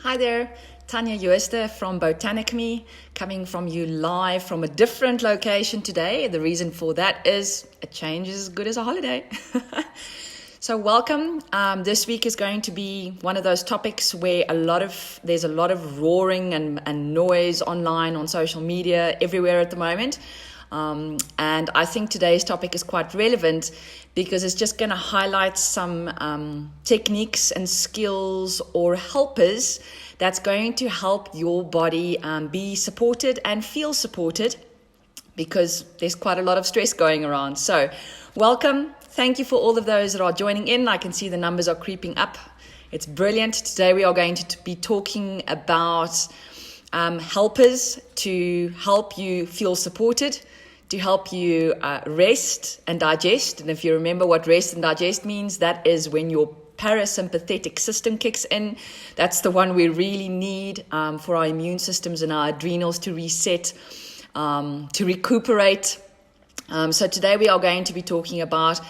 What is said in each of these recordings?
Hi there, Tanya Jooste from Botanicme, coming from you live from a different location today. The reason for that is a change is as good as a holiday. So welcome. This week is going to be one of those topics where there's a lot of roaring and noise online, on social media, everywhere at the moment. And I think today's topic is quite relevant because it's just going to highlight some techniques and skills or helpers that's going to help your body be supported and feel supported, because there's quite a lot of stress going around. So welcome. Thank you for all of those that are joining in. I can see the numbers are creeping up. It's brilliant. Today we are going to be talking about helpers to help you feel supported, to help you rest and digest. And if you remember what rest and digest means, that is when your parasympathetic system kicks in. That's the one we really need for our immune systems and our adrenals to reset, to recuperate. So today we are going to be talking about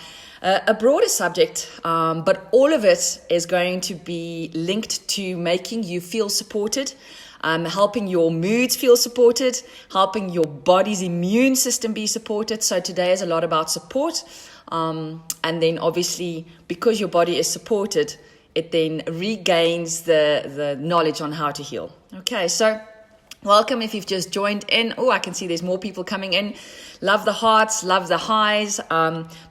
a broader subject, but all of it is going to be linked to making you feel supported, helping your moods feel supported, helping your body's immune system be supported. So today is a lot about support. And then obviously, because your body is supported, it then regains the knowledge on how to heal. Okay, so welcome if you've just joined in. Oh, I can see there's more people coming in. Love the hearts, love the highs.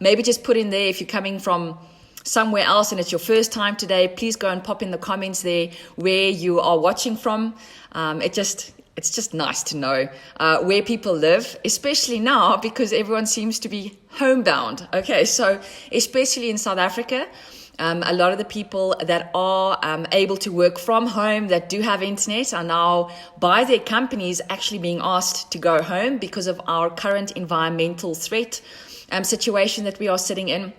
Maybe just put in there if you're coming from somewhere else and it's your first time today, please go and pop in the comments there where you are watching from. It's just nice to know where people live, especially now because everyone seems to be homebound. Okay, so especially in South Africa, a lot of the people that are able to work from home, that do have internet, are now by their companies actually being asked to go home because of our current environmental threat situation that we are sitting in.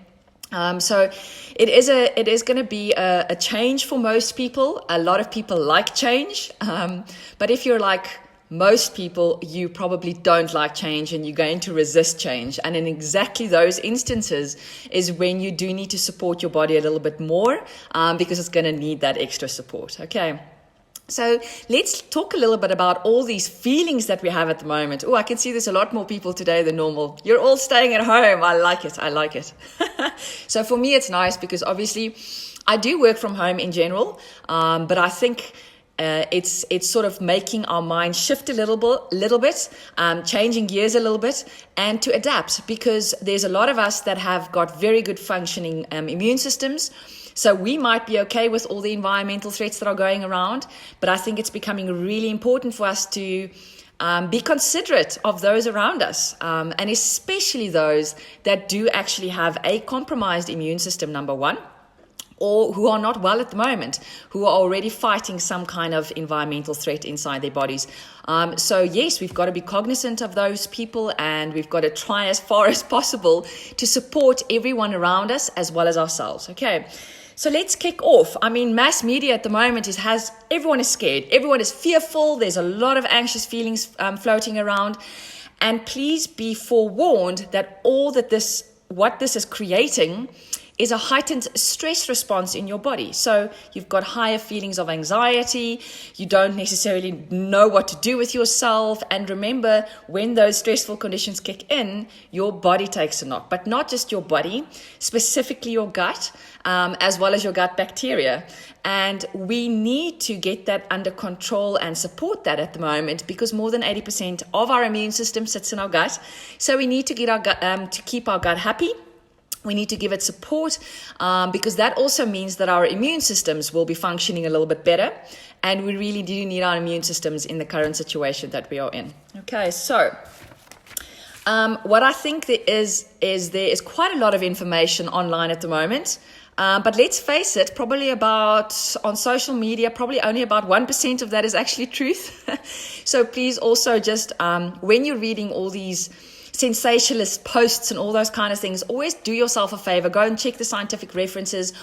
So it is going to be a change for most people. A lot of people like change. But if you're like most people, you probably don't like change and you're going to resist change. And in exactly those instances is when you do need to support your body a little bit more, because it's going to need that extra support. Okay. So let's talk a little bit about all these feelings that we have at the moment. Oh, I can see there's a lot more people today than normal. You're all staying at home. I like it. So for me, it's nice because obviously I do work from home in general, but I think it's sort of making our mind shift a little bit, changing gears a little bit, and to adapt, because there's a lot of us that have got very good functioning immune systems. So we might be okay with all the environmental threats that are going around, but I think it's becoming really important for us to be considerate of those around us, and especially those that do actually have a compromised immune system, number one, or who are not well at the moment, who are already fighting some kind of environmental threat inside their bodies. So yes, we've got to be cognizant of those people, and we've got to try as far as possible to support everyone around us as well as ourselves. Okay. So let's kick off. I mean, mass media at the moment everyone is scared. Everyone is fearful. There's a lot of anxious feelings floating around. And please be forewarned that what this is creating is a heightened stress response in your body. So you've got higher feelings of anxiety. You don't necessarily know what to do with yourself. And remember, when those stressful conditions kick in, your body takes a knock. But not just your body, specifically your gut, as well as your gut bacteria. And we need to get that under control and support that at the moment, because more than 80% of our immune system sits in our gut. So we need to get our gut, to keep our gut happy. We need to give it support, because that also means that our immune systems will be functioning a little bit better. And we really do need our immune systems in the current situation that we are in. Okay, so what I think there is quite a lot of information online at the moment. But let's face it, on social media, probably only about 1% of that is actually truth. So please also just, when you're reading all these sensationalist posts and all those kind of things, always do yourself a favor, go and check the scientific references.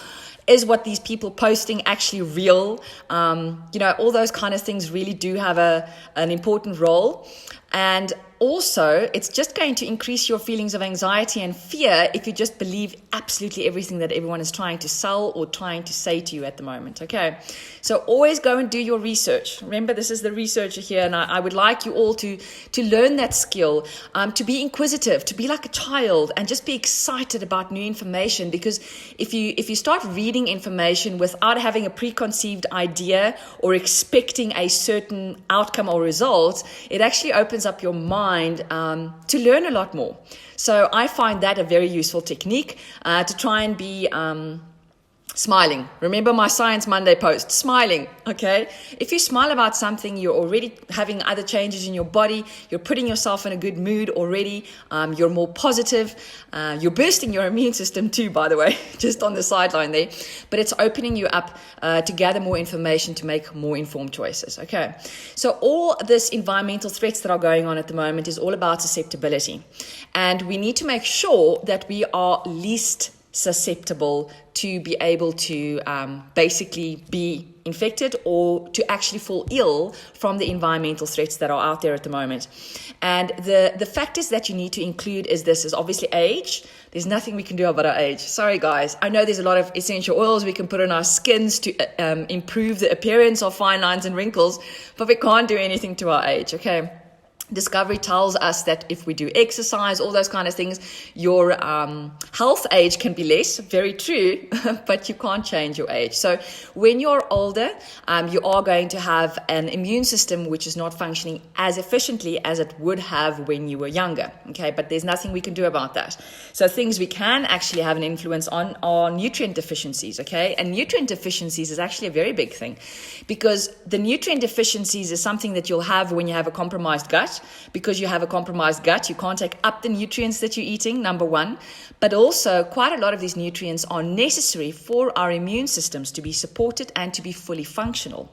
Is what these people posting actually real? All those kind of things really do have an important role. And also, it's just going to increase your feelings of anxiety and fear if you just believe absolutely everything that everyone is trying to sell or trying to say to you at the moment, okay? So always go and do your research. Remember, this is the researcher here, and I would like you all to learn that skill, to be inquisitive, to be like a child, and just be excited about new information. Because if you start reading information without having a preconceived idea or expecting a certain outcome or result, it actually opens up your mind to learn a lot more. So I find that a very useful technique to try and be smiling. Remember my Science Monday post, smiling, okay? If you smile about something, you're already having other changes in your body. You're putting yourself in a good mood already. You're more positive. You're boosting your immune system too, by the way, just on the sideline there. But it's opening you up to gather more information to make more informed choices, okay? So all this environmental threats that are going on at the moment is all about susceptibility. And we need to make sure that we are least susceptible to be able to basically be infected or to actually fall ill from the environmental threats that are out there at the moment. And the factors that you need to include is obviously age. There's nothing we can do about our age. Sorry, guys. I know there's a lot of essential oils we can put on our skins to improve the appearance of fine lines and wrinkles, but we can't do anything to our age, okay? Discovery tells us that if we do exercise, all those kind of things, your health age can be less. Very true, but you can't change your age. So when you're older, you are going to have an immune system which is not functioning as efficiently as it would have when you were younger. Okay, but there's nothing we can do about that. So things we can actually have an influence on are nutrient deficiencies. Okay, and nutrient deficiencies is actually a very big thing, because the nutrient deficiencies is something that you'll have when you have a compromised gut. Because you have a compromised gut, you can't take up the nutrients that you're eating, number one. But also, quite a lot of these nutrients are necessary for our immune systems to be supported and to be fully functional.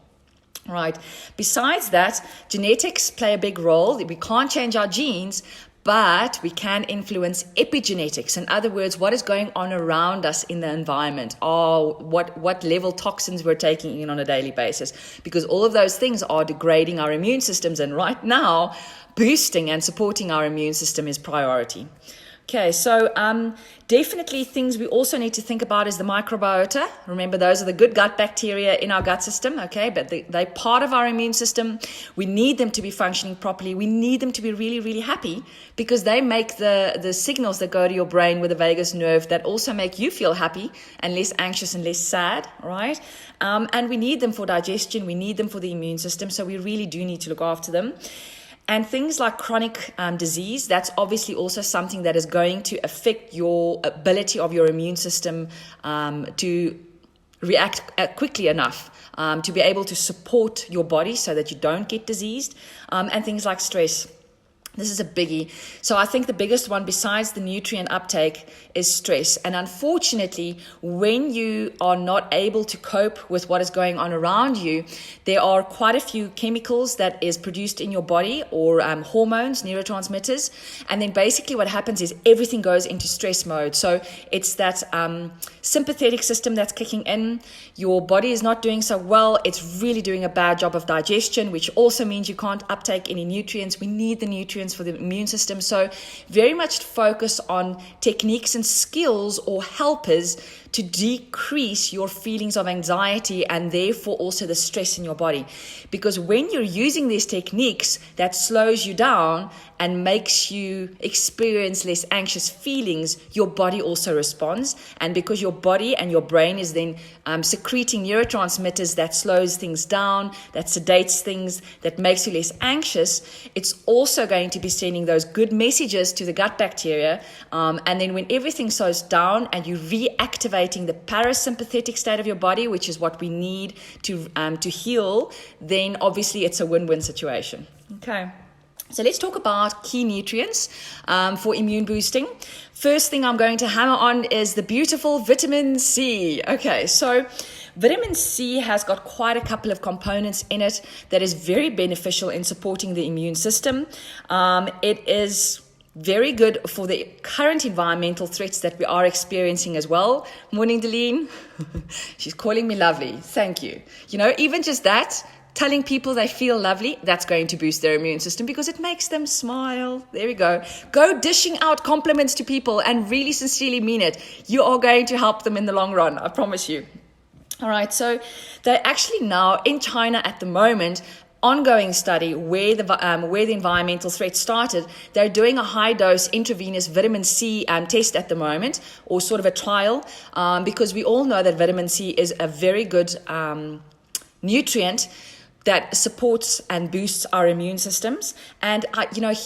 Right. Besides that, genetics play a big role. We can't change our genes, but we can influence epigenetics. In other words, what is going on around us in the environment, or what level toxins we're taking in on a daily basis, because all of those things are degrading our immune systems. And right now, boosting and supporting our immune system is priority. Okay, so definitely things we also need to think about is the microbiota. Remember, those are the good gut bacteria in our gut system, okay? But they're part of our immune system. We need them to be functioning properly. We need them to be really, really happy, because they make the signals that go to your brain with the vagus nerve that also make you feel happy and less anxious and less sad, right? And we need them for digestion. We need them for the immune system. So we really do need to look after them. And things like chronic disease, that's obviously also something that is going to affect your ability of your immune system to react quickly enough to be able to support your body so that you don't get diseased, and things like stress. This is a biggie. So I think the biggest one besides the nutrient uptake is stress. And unfortunately, when you are not able to cope with what is going on around you, there are quite a few chemicals that is produced in your body, or hormones, neurotransmitters. And then basically what happens is everything goes into stress mode. So it's that sympathetic system that's kicking in. Your body is not doing so well. It's really doing a bad job of digestion, which also means you can't uptake any nutrients. We need the nutrients for the immune system. So very much focus on techniques and skills or helpers to decrease your feelings of anxiety and therefore also the stress in your body. Because when you're using these techniques, that slows you down and makes you experience less anxious feelings, your body also responds. And because your body and your brain is then secreting neurotransmitters that slows things down, that sedates things, that makes you less anxious, it's also going to be sending those good messages to the gut bacteria. And then when everything slows down and you reactivate the parasympathetic state of your body, which is what we need to heal, then obviously it's a win-win situation. Okay. So let's talk about key nutrients for immune boosting. First thing I'm going to hammer on is the beautiful vitamin C. Okay, so vitamin C has got quite a couple of components in it that is very beneficial in supporting the immune system. It is very good for the current environmental threats that we are experiencing as well. Morning, Deline. She's calling me lovely. Thank you. You know, even just that telling people they feel lovely, that's going to boost their immune system because it makes them smile. There we go. Go dishing out compliments to people and really sincerely mean it. You are going to help them in the long run, I promise you. All right, so they're actually now in China at the moment, ongoing study where the environmental threat started. They're doing a high dose intravenous vitamin C test at the moment, or sort of a trial, because we all know that vitamin C is a very good nutrient that supports and boosts our immune systems. And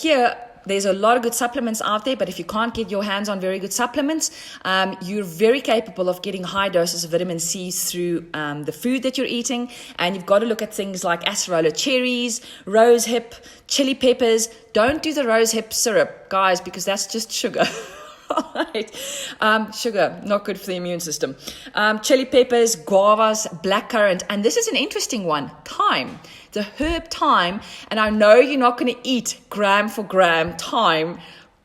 here there's a lot of good supplements out there, but if you can't get your hands on very good supplements, you're very capable of getting high doses of vitamin C through the food that you're eating. And you've got to look at things like acerola cherries, rose hip, chili peppers. Don't do the rose hip syrup, guys, because that's just sugar. Right. Sugar, not good for the immune system. Chili peppers, guavas, blackcurrant, and this is an interesting one, thyme. The herb thyme, and I know you're not going to eat gram for gram thyme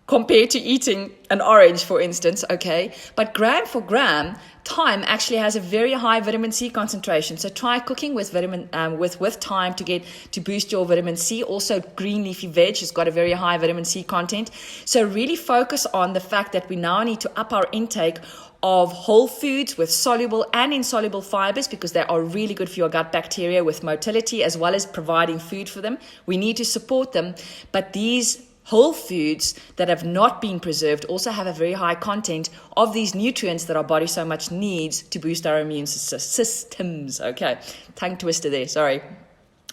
compared to eating an orange, for instance, okay? But gram for gram, thyme actually has a very high vitamin C concentration. So try cooking with with thyme to boost your vitamin C. Also, green leafy veg has got a very high vitamin C content. So really focus on the fact that we now need to up our intake of whole foods with soluble and insoluble fibers, because they are really good for your gut bacteria with motility, as well as providing food for them. We need to support them, but these whole foods that have not been preserved also have a very high content of these nutrients that our body so much needs to boost our immune systems. Okay, tongue twister there, sorry.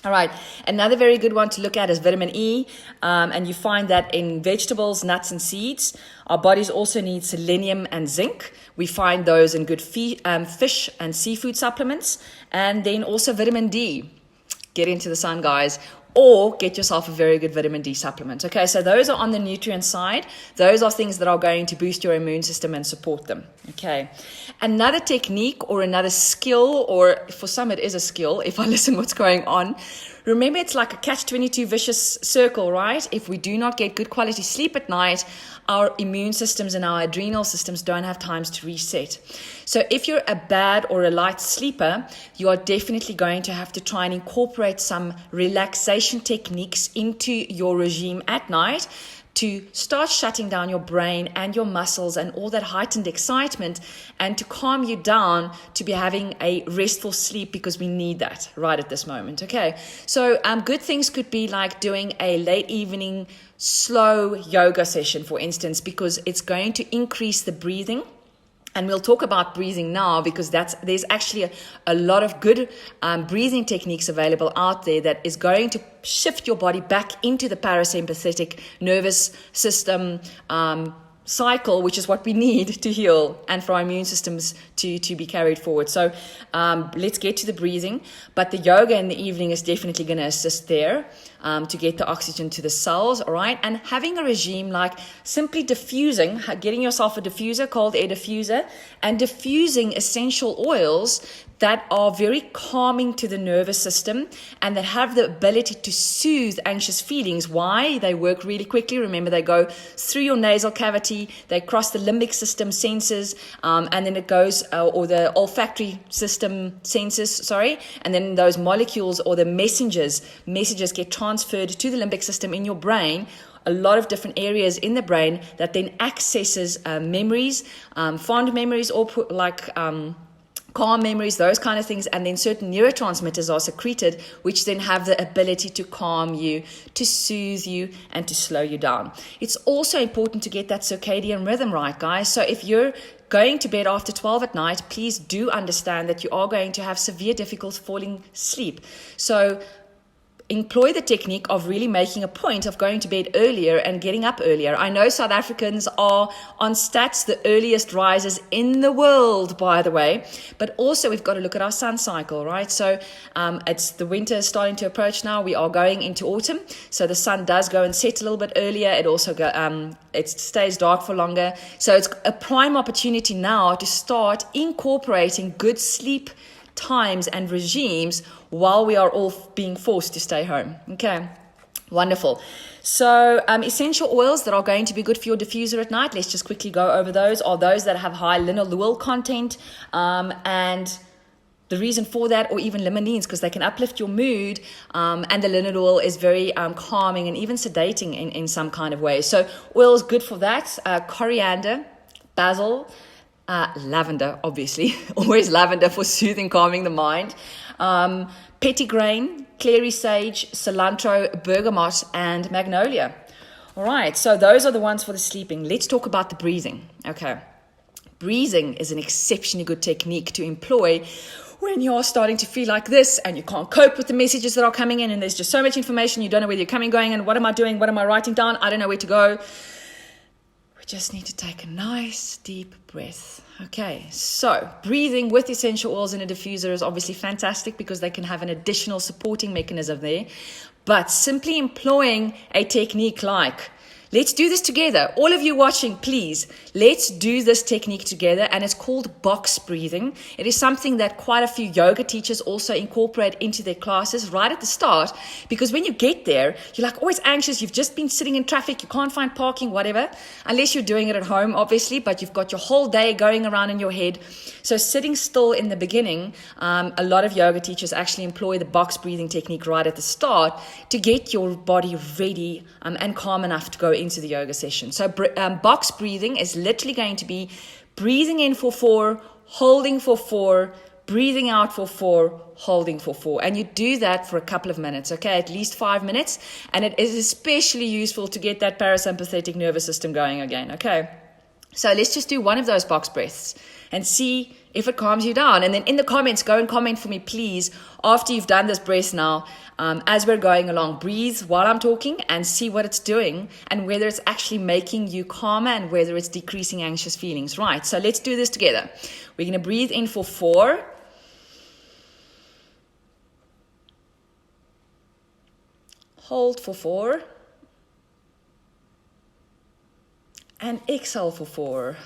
All right, another very good one to look at is vitamin E, and you find that in vegetables, nuts, and seeds. Our bodies also need selenium and zinc. We find those in good fish and seafood supplements, and then also vitamin D. Get into the sun, guys, or get yourself a very good vitamin D supplement. Okay, so those are on the nutrient side. Those are things that are going to boost your immune system and support them. Okay, another technique or another skill, or for some it is a skill if I listen what's going on. Remember, it's like a catch-22 vicious circle, right? If we do not get good quality sleep at night, our immune systems and our adrenal systems don't have times to reset. So if you're a bad or a light sleeper, you are definitely going to have to try and incorporate some relaxation techniques into your regime at night to start shutting down your brain and your muscles and all that heightened excitement, and to calm you down to be having a restful sleep, because we need that right at this moment. Okay, so good things could be like doing a late evening slow yoga session, for instance, because it's going to increase the breathing. And we'll talk about breathing now, because there's actually a lot of good breathing techniques available out there that is going to shift your body back into the parasympathetic nervous system cycle, which is what we need to heal and for our immune systems to be carried forward. So let's get to the breathing. But the yoga in the evening is definitely going to assist there to get the oxygen to the cells, all right? And having a regime like simply diffusing, getting yourself a diffuser, cold air diffuser, and diffusing essential oils that are very calming to the nervous system and that have the ability to soothe anxious feelings. Why? They work really quickly. Remember, they go through your nasal cavity, they cross the limbic system senses, and then it goes, or the olfactory system senses, sorry, and then those molecules or the messages get transferred to the limbic system in your brain, a lot of different areas in the brain that then accesses memories, fond memories, or calm memories, those kind of things, and then certain neurotransmitters are secreted, which then have the ability to calm you, to soothe you, and to slow you down. It's also important to get that circadian rhythm right, guys. So if you're going to bed after 12 at night, please do understand that you are going to have severe difficulty falling asleep. So employ the technique of really making a point of going to bed earlier and getting up earlier. I know South Africans are on stats the earliest risers in the world, by the way, but also we've got to look at our sun cycle, right? So it's the winter is starting to approach now. We are going into autumn, so the sun does go and set a little bit earlier. It also it stays dark for longer. So it's a prime opportunity now to start incorporating good sleep times and regimes while we are all being forced to stay home. Okay, wonderful. So essential oils that are going to be good for your diffuser at night, let's just quickly go over those, are those that have high linalool content and the reason for that, or even limonene, because they can uplift your mood, and the linnet oil is very calming and even sedating in some kind of way. So oil is good for that. Coriander, basil, lavender, obviously, always lavender for soothing, calming the mind. Petitgrain, clary sage, cilantro, bergamot, and magnolia. All right, so those are the ones for the sleeping. Let's talk about the breathing. Okay, breathing is an exceptionally good technique to employ when you're starting to feel like this and you can't cope with the messages that are coming in, and there's just so much information, you don't know where you're coming, going, and what am I doing? What am I writing down? I don't know where to go. We just need to take a nice deep breath. Okay, so breathing with essential oils in a diffuser is obviously fantastic because they can have an additional supporting mechanism there. But simply employing a technique like, let's do this together. All of you watching, please, let's do this technique together. And it's called box breathing. It is something that quite a few yoga teachers also incorporate into their classes right at the start. Because when you get there, you're like always anxious. You've just been sitting in traffic. You can't find parking, whatever. Unless you're doing it at home, obviously. But you've got your whole day going around in your head. So sitting still in the beginning, a lot of yoga teachers actually employ the box breathing technique right at the start to get your body ready and calm enough to go into the yoga session. So box breathing is literally going to be breathing in for 4, holding for 4, breathing out for 4, holding for 4. And you do that for a couple of minutes, okay, at least 5 minutes. And it is especially useful to get that parasympathetic nervous system going again, okay? So let's just do one of those box breaths and see if it calms you down. And then in the comments, go and comment for me, please, after you've done this breath now, as we're going along. Breathe while I'm talking and see what it's doing and whether it's actually making you calmer and whether it's decreasing anxious feelings. Right, so let's do this together. We're going to breathe in for 4. Hold for 4. And exhale for 4.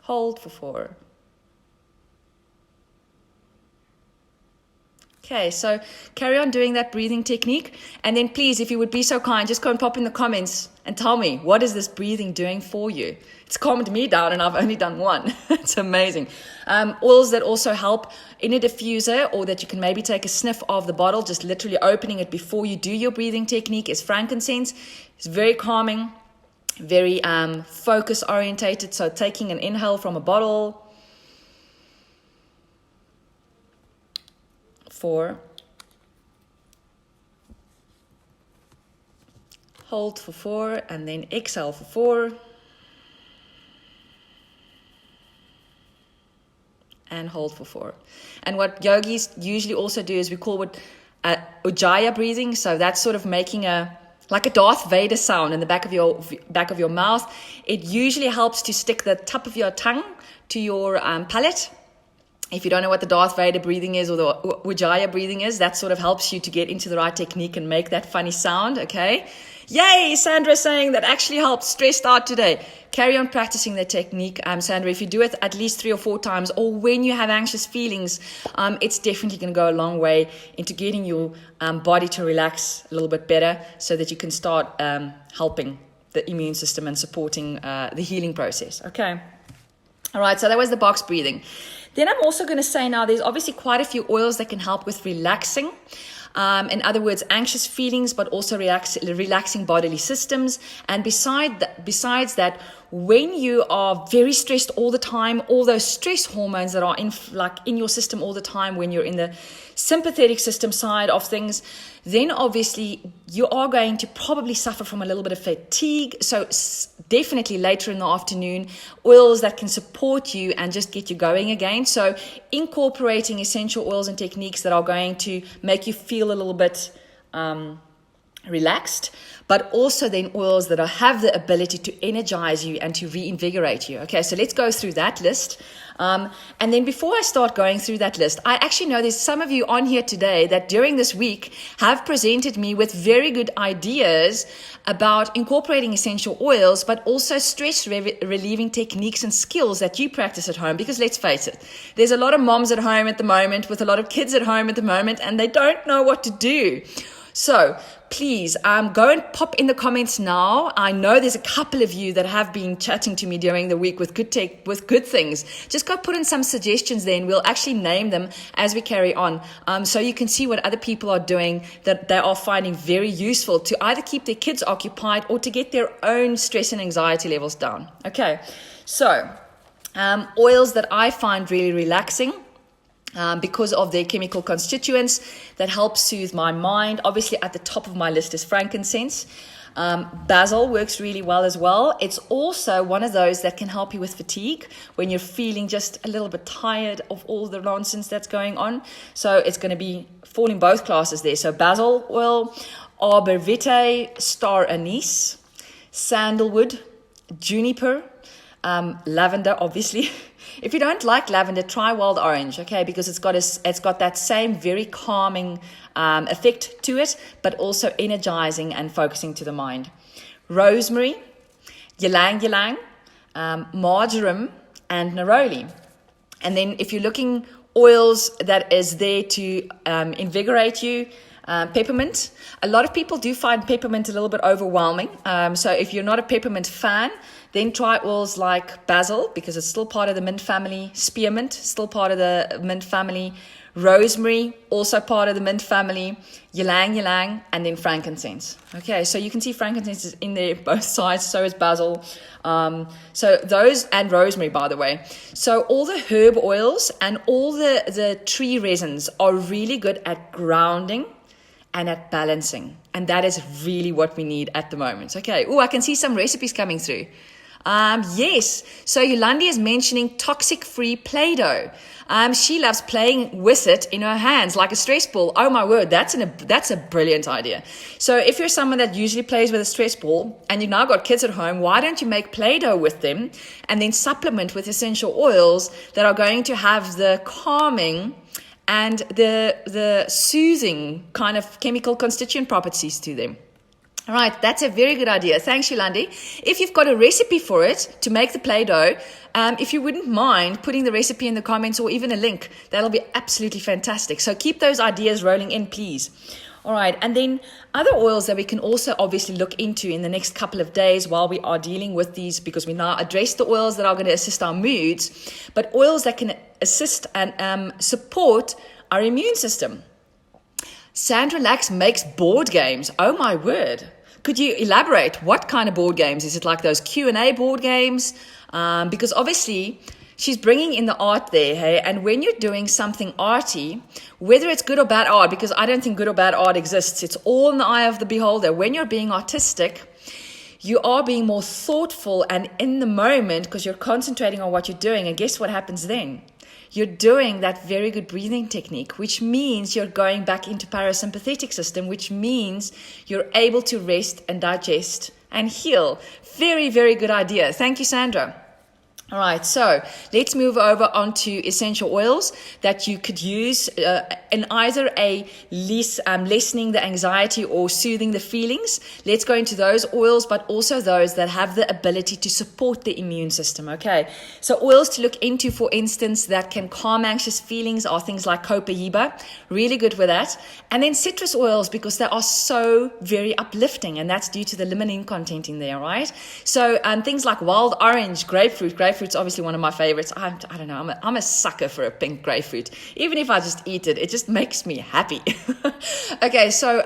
Hold for 4. Okay, so carry on doing that breathing technique. And then please, if you would be so kind, just go and pop in the comments and tell me, what is this breathing doing for you? It's calmed me down and I've only done one. It's amazing. Oils that also help in a diffuser, or that you can maybe take a sniff of the bottle, just literally opening it before you do your breathing technique, is frankincense. It's very calming, very focus orientated. So taking an inhale from a bottle. 4. Hold for 4 and then exhale for 4. And hold for 4. And what yogis usually also do is we call it Ujjayi breathing. So that's sort of making like a Darth Vader sound in the back of your mouth. It usually helps to stick the top of your tongue to your palate. If you don't know what the Darth Vader breathing is or the Ujjayi breathing is, that sort of helps you to get into the right technique and make that funny sound, okay? Yay, Sandra saying that actually helped, stressed out today. Carry on practicing the technique, Sandra. If you do it at least 3 or 4 times, or when you have anxious feelings, it's definitely going to go a long way into getting your body to relax a little bit better so that you can start helping the immune system and supporting the healing process, okay? All right, so that was the box breathing. Then I'm also going to say now there's obviously quite a few oils that can help with relaxing. In other words, anxious feelings, but also relaxing bodily systems. And besides that, when you are very stressed all the time, all those stress hormones that are in your system all the time, when you're in the sympathetic system side of things, then obviously you are going to probably suffer from a little bit of fatigue. So definitely later in the afternoon, oils that can support you and just get you going again. So incorporating essential oils and techniques that are going to make you feel a little bit relaxed, but also then oils that have the ability to energize you and to reinvigorate you. Okay, so let's go through that list. And then before I start going through that list, I actually know there's some of you on here today that during this week have presented me with very good ideas about incorporating essential oils, but also stress relieving techniques and skills that you practice at home. Because let's face it, there's a lot of moms at home at the moment with a lot of kids at home at the moment, and they don't know what to do. So please go and pop in the comments now. I know there's a couple of you that have been chatting to me during the week with good things. Just go put in some suggestions there, and we'll actually name them as we carry on. So you can see what other people are doing that they are finding very useful to either keep their kids occupied or to get their own stress and anxiety levels down. Okay, so oils that I find really relaxing. Because of their chemical constituents that help soothe my mind. Obviously, at the top of my list is frankincense. Basil works really well as well. It's also one of those that can help you with fatigue when you're feeling just a little bit tired of all the nonsense that's going on. So it's going to fall in both classes there. So basil oil, arbor vitae, star anise, sandalwood, juniper, lavender, obviously. If you don't like lavender, try wild orange, okay? Because it's got that same very calming effect to it, but also energizing and focusing to the mind. Rosemary, ylang ylang, marjoram, and neroli. And then if you're looking oils that is there to invigorate you, peppermint. A lot of people do find peppermint a little bit overwhelming. So if you're not a peppermint fan, then try oils like basil, because it's still part of the mint family. Spearmint, still part of the mint family. Rosemary, also part of the mint family. Ylang ylang, and then frankincense. Okay, so you can see frankincense is in there both sides, so is basil. So those, and rosemary, by the way. So all the herb oils and all the tree resins are really good at grounding and at balancing. And that is really what we need at the moment. Okay. Oh, I can see some recipes coming through. Yes. So Yolandi is mentioning toxic-free Play-Doh. She loves playing with it in her hands like a stress ball. Oh my word, that's a brilliant idea. So if you're someone that usually plays with a stress ball and you've now got kids at home, why don't you make Play-Doh with them and then supplement with essential oils that are going to have the calming and the soothing kind of chemical constituent properties to them. All right, that's a very good idea. Thanks, Yolandi. If you've got a recipe for it to make the Play-Doh, if you wouldn't mind putting the recipe in the comments or even a link, that'll be absolutely fantastic. So keep those ideas rolling in, please. All right, and then other oils that we can also obviously look into in the next couple of days while we are dealing with these, because we now address the oils that are going to assist our moods, but oils that can assist and support our immune system. Sandra Lax makes board games. Oh my word. Could you elaborate? What kind of board games? Is it like those Q&A board games? Because obviously she's bringing in the art there, hey? And when you're doing something arty, whether it's good or bad art, because I don't think good or bad art exists, it's all in the eye of the beholder. When you're being artistic, you are being more thoughtful and in the moment because you're concentrating on what you're doing. And guess what happens then? You're doing that very good breathing technique, which means you're going back into parasympathetic system, which means you're able to rest and digest and heal. Very, very good idea. Thank you, Sandra. All right, so let's move over onto essential oils that you could use in either a lessening the anxiety or soothing the feelings. Let's go into those oils, but also those that have the ability to support the immune system, okay? So oils to look into, for instance, that can calm anxious feelings are things like Copahiba, really good with that. And then citrus oils, because they are so very uplifting, and that's due to the limonene content in there, right? So things like wild orange, grapefruit's obviously one of my favorites. I don't know, I'm a sucker for a pink grapefruit. Even if I just eat it, it just makes me happy. Okay, so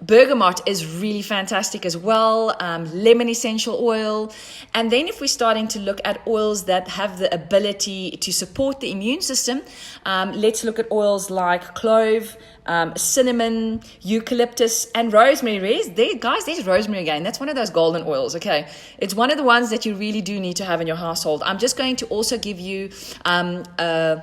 bergamot is really fantastic as well. Lemon essential oil. And then if we're starting to look at oils that have the ability to support the immune system, let's look at oils like clove, cinnamon, eucalyptus, and rosemary. There's rosemary again. That's one of those golden oils, okay? It's one of the ones that you really do need to have in your household. I'm just going to also give you a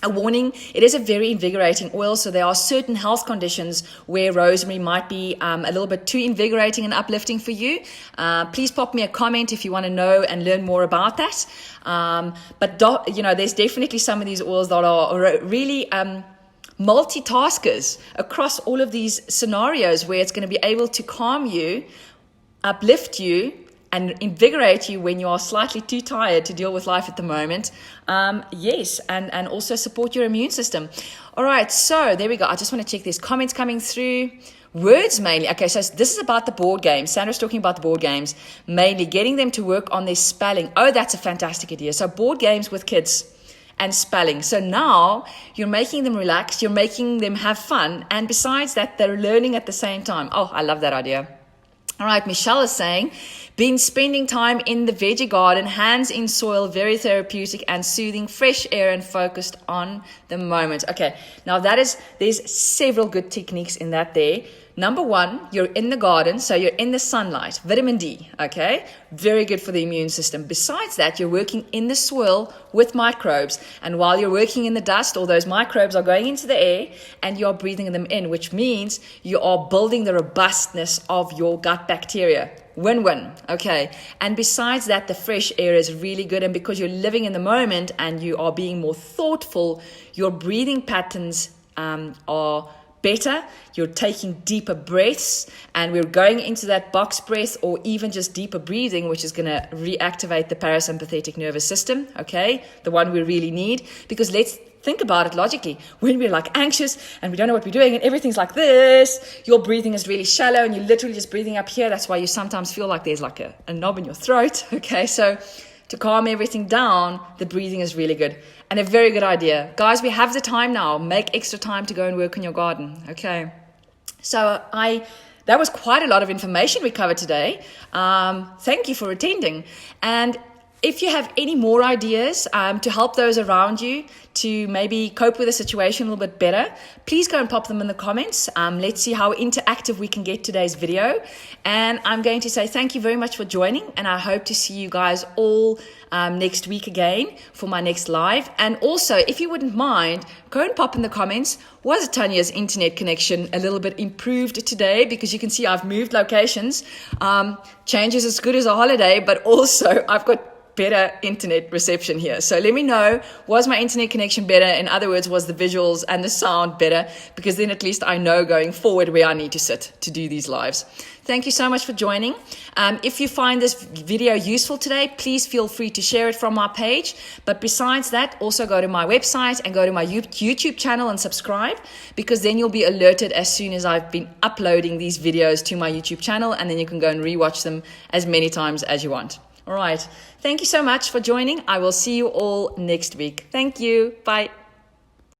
warning. It is a very invigorating oil, so there are certain health conditions where rosemary might be a little bit too invigorating and uplifting for you. Please pop me a comment if you want to know and learn more about that. But there's definitely some of these oils that are really multitaskers across all of these scenarios where it's going to be able to calm you, uplift you, and invigorate you when you are slightly too tired to deal with life at the moment. Yes, and also support your immune system. All right, so there we go. I just want to check there's comments coming through. Words mainly. Okay, so this is about the board games. Sandra's talking about the board games, mainly getting them to work on their spelling. Oh, that's a fantastic idea. So board games with kids and spelling. So now you're making them relax, you're making them have fun, and besides that, they're learning at the same time. Oh, I love that idea. All right, Michelle is saying, been spending time in the veggie garden, hands in soil, very therapeutic and soothing, fresh air and focused on the moment. Okay, now there's several good techniques in that there. Number one, you're in the garden, so you're in the sunlight, vitamin D, okay? Very good for the immune system. Besides that, you're working in the soil with microbes. And while you're working in the dust, all those microbes are going into the air and you're breathing them in, which means you are building the robustness of your gut bacteria. Win-win, okay? And besides that, the fresh air is really good. And because you're living in the moment and you are being more thoughtful, your breathing patterns are better. You're taking deeper breaths, and we're going into that box breath or even just deeper breathing, which is going to reactivate the parasympathetic nervous system, okay? The one we really need, because let's think about it logically. When we're like anxious and we don't know what we're doing and everything's like this, your breathing is really shallow and you're literally just breathing up here. That's why you sometimes feel like there's like a knob in your throat, okay? So to calm everything down, the breathing is really good. And a very good idea. Guys, we have the time now. Make extra time to go and work on your garden, okay? So that was quite a lot of information we covered today. Thank you for attending. And if you have any more ideas to help those around you to maybe cope with the situation a little bit better, please go and pop them in the comments. Let's see how interactive we can get today's video. And I'm going to say thank you very much for joining, and I hope to see you guys all next week again for my next live. And also, if you wouldn't mind, go and pop in the comments, was Tanya's internet connection a little bit improved today? Because you can see I've moved locations. Change is as good as a holiday, but also I've got better internet reception here. So let me know, was my internet connection better? In other words, was the visuals and the sound better? Because then at least I know going forward where I need to sit to do these lives. Thank you so much for joining. If you find this video useful today, please feel free to share it from our page. But besides that, also go to my website and go to my YouTube channel and subscribe, because then you'll be alerted as soon as I've been uploading these videos to my YouTube channel, and then you can go and rewatch them as many times as you want. All right. Thank you so much for joining. I will see you all next week. Thank you. Bye.